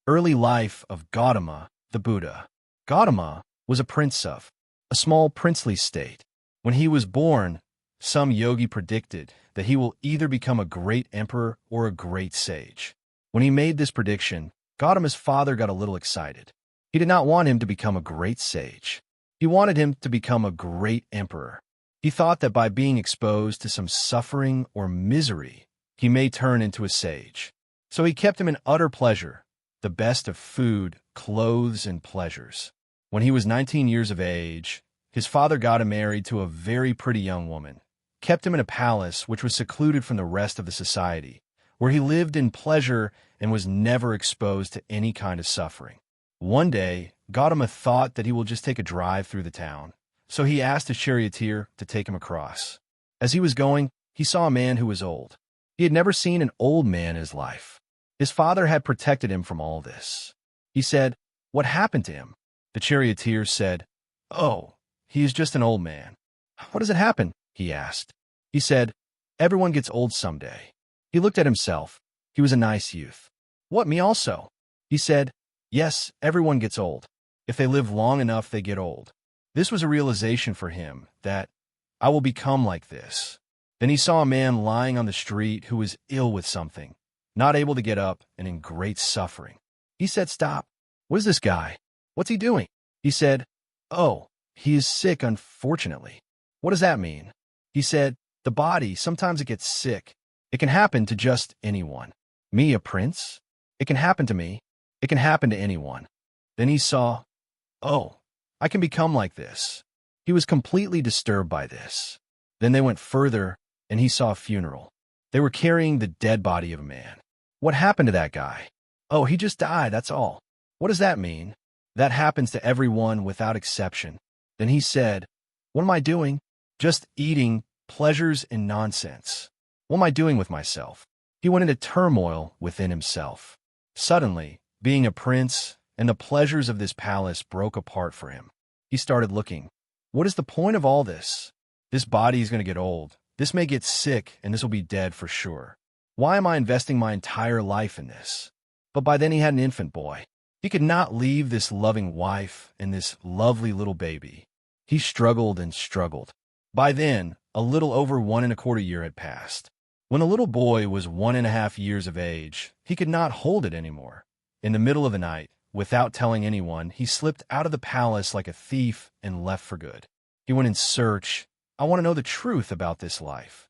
Early life of Gautama the Buddha. Gautama was a prince of a small princely state. When he was born, some yogi predicted that he will either become a great emperor or a great sage. When he made this prediction, Gautama's father got a little excited. He did not want him to become a great sage. He wanted him to become a great emperor. He thought that by being exposed to some suffering or misery, he may turn into a sage. So he kept him in utter pleasure, the best of food, clothes, and pleasures. When he was 19 years of age, his father got him married to a very pretty young woman, kept him in a palace which was secluded from the rest of the society, where he lived in pleasure and was never exposed to any kind of suffering. One day, Gautama thought that he will just take a drive through the town, so he asked a charioteer to take him across. As he was going, he saw a man who was old. He had never seen an old man in his life. His father had protected him from all this. He said, "What happened to him?" The charioteer said, "Oh, he is just an old man." "What does it happen?" he asked. He said, "Everyone gets old someday." He looked at himself. He was a nice youth. "What, me also?" He said, "Yes, everyone gets old. If they live long enough, they get old." This was a realization for him that, I will become like this. Then he saw a man lying on the street who was ill with something, not able to get up and in great suffering. He said, "Stop. What is this guy? What's he doing?" He said, "Oh, he is sick, unfortunately." "What does that mean?" He said, "The body, sometimes it gets sick. It can happen to just anyone. Me, a prince? It can happen to me. It can happen to anyone." Then he saw, "Oh, I can become like this." He was completely disturbed by this. Then they went further, and he saw a funeral. They were carrying the dead body of a man. "What happened to that guy?" "Oh, he just died, that's all." "What does that mean?" "That happens to everyone without exception." Then he said, "What am I doing? Just eating, pleasures, and nonsense. What am I doing with myself?" He went into turmoil within himself. Suddenly, being a prince and the pleasures of this palace broke apart for him. He started looking. What is the point of all this? This body is going to get old. This may get sick, and this will be dead for sure. Why am I investing my entire life in this? But by then he had an infant boy. He could not leave this loving wife and this lovely little baby. He struggled and struggled. By then, a little over 1¼ year had passed. When the little boy was 1½ years of age, he could not hold it anymore. In the middle of the night, without telling anyone, he slipped out of the palace like a thief and left for good. He went in search. I want to know the truth about this life.